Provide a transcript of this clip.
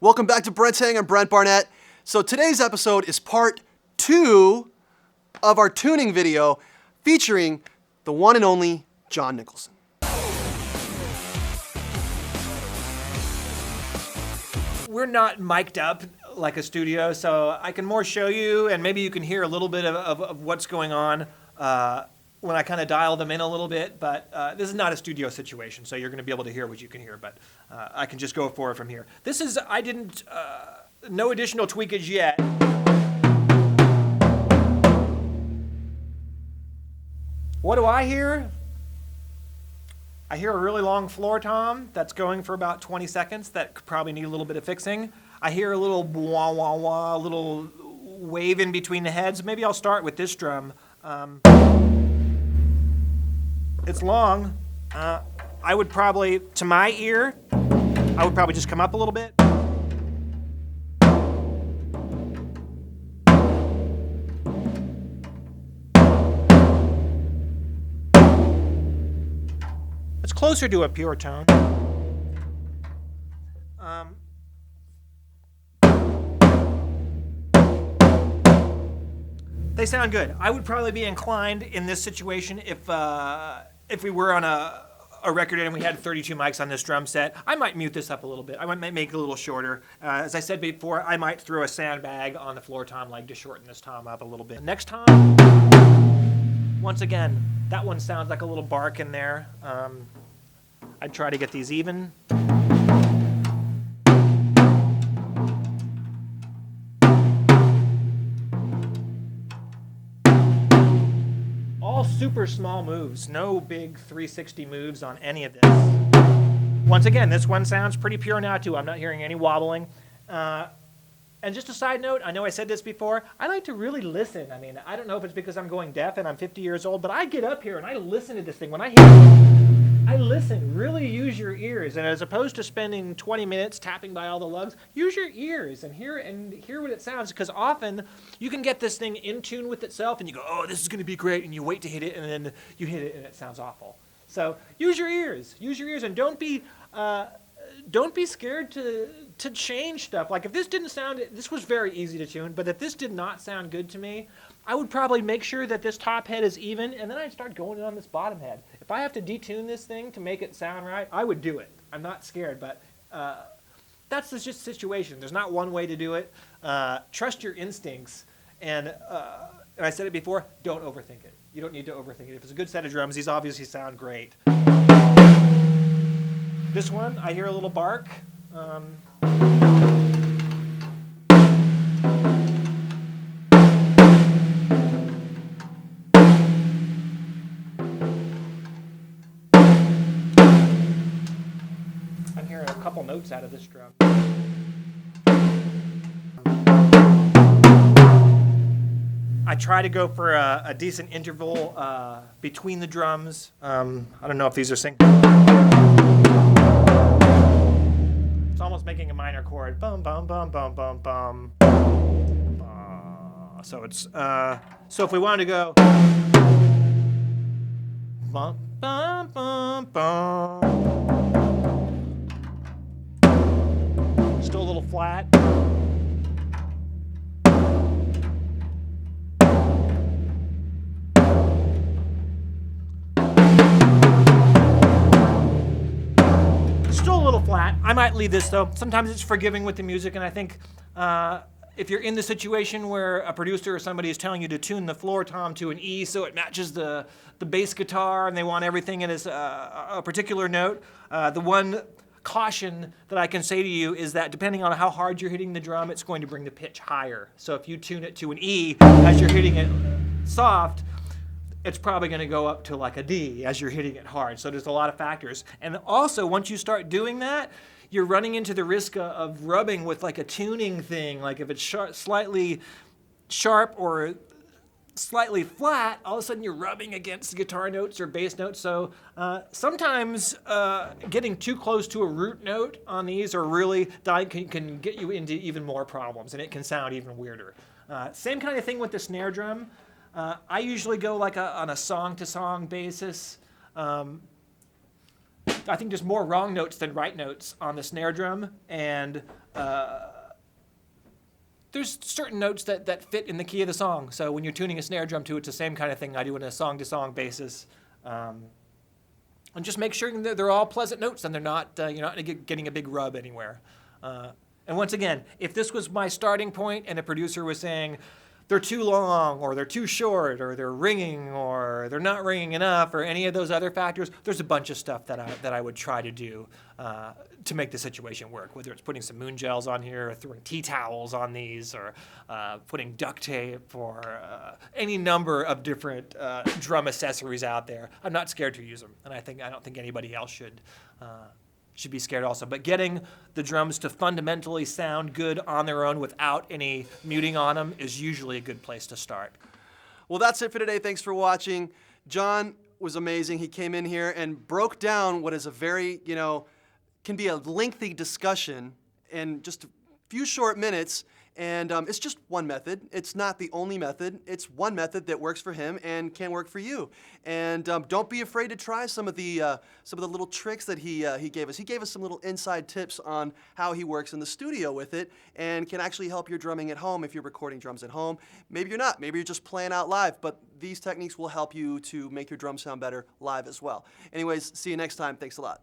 Welcome back to Brent's Hang. I'm Brent Barnett. So today's episode is part 2 of our tuning video featuring the one and only John Nicholson. We're not mic'd up like a studio, so I can more show you, and maybe you can hear a little bit of what's going on when I kind of dial them in a little bit, but this is not a studio situation, so you're going to be able to hear what you can hear, but I can just go forward from here. This is, I didn't, no additional tweakage yet. What do I hear? I hear a really long floor tom that's going for about 20 seconds that could probably need a little bit of fixing. I hear a little wah wah wah, a little wave in between the heads. Maybe I'll start with this drum. It's long. I would probably, to my ear, I would probably just come up a little bit. It's closer to a pure tone. They sound good. I would probably be inclined in this situation if we were on a record and we had 32 mics on this drum set, I might mute this up a little bit. I might make it a little shorter. As I said before, I might throw a sandbag on the floor tom leg to shorten this tom up a little bit. Next tom, once again, that one sounds like a little bark in there. I'd try to get these even. All super small moves, no big 360 moves on any of this. Once again, this one sounds pretty pure now too. I'm not hearing any wobbling. And just a side note, I know I said this before, I like to really listen. I mean, I don't know if it's because I'm going deaf and I'm 50 years old, but I get up here and I listen to this thing. When I hear it, I listen, really use your ears. And as opposed to spending 20 minutes tapping by all the lugs, use your ears and hear what it sounds. Because often you can get this thing in tune with itself and you go, oh, this is going to be great. And you wait to hit it and then you hit it and it sounds awful. So use your ears, and don't be scared to change stuff. Like if this didn't sound, this was very easy to tune, but if this did not sound good to me, I would probably make sure that this top head is even, and then I'd start going on this bottom head. If I have to detune this thing to make it sound right, I would do it. I'm not scared, but that's just a situation. There's not one way to do it. Trust your instincts, and I said it before, don't overthink it. You don't need to overthink it. If it's a good set of drums, these obviously sound great. This one, I hear a little bark. I'm hearing a couple notes out of this drum. I try to go for a decent interval between the drums. I don't know if these are synced. It's almost making a minor chord. Bum bum bum bum bum bum. So it's so if we wanted to go bum bum bum bum. Still a little flat. Flat. I might leave this though. Sometimes it's forgiving with the music, and I think if you're in the situation where a producer or somebody is telling you to tune the floor tom to an E so it matches the bass guitar and they want everything in a particular note, the one caution that I can say to you is that depending on how hard you're hitting the drum, it's going to bring the pitch higher. So if you tune it to an E as you're hitting it soft, it's probably going to go up to like a D as you're hitting it hard. So there's a lot of factors. And also, once you start doing that, you're running into the risk of rubbing with like a tuning thing. Like if it's slightly sharp or slightly flat, all of a sudden you're rubbing against guitar notes or bass notes. So sometimes getting too close to a root note on these or really can get you into even more problems, and it can sound even weirder. Same kind of thing with the snare drum. I usually go like on a song-to-song basis. I think there's more wrong notes than right notes on the snare drum, and there's certain notes that fit in the key of the song. So when you're tuning a snare drum to, it's the same kind of thing I do on a song-to-song basis. And just make sure that they're all pleasant notes and they're not, you're not getting a big rub anywhere. And once again, if this was my starting point and a producer was saying, they're too long, or they're too short, or they're ringing, or they're not ringing enough, or any of those other factors, there's a bunch of stuff that I would try to do to make the situation work, whether it's putting some moon gels on here, or throwing tea towels on these, or putting duct tape, or any number of different drum accessories out there. I'm not scared to use them, and I don't think anybody else should be scared also. But getting the drums to fundamentally sound good on their own without any muting on them is usually a good place to start. Well, that's it for today. Thanks for watching. John was amazing. He came in here and broke down what is a very, can be a lengthy discussion in just a few short minutes. And it's just one method. It's not the only method. It's one method that works for him and can work for you. And don't be afraid to try some of the little tricks that he gave us. He gave us some little inside tips on how he works in the studio with it, and can actually help your drumming at home if you're recording drums at home. Maybe you're not. Maybe you're just playing out live. But these techniques will help you to make your drums sound better live as well. Anyways, see you next time. Thanks a lot.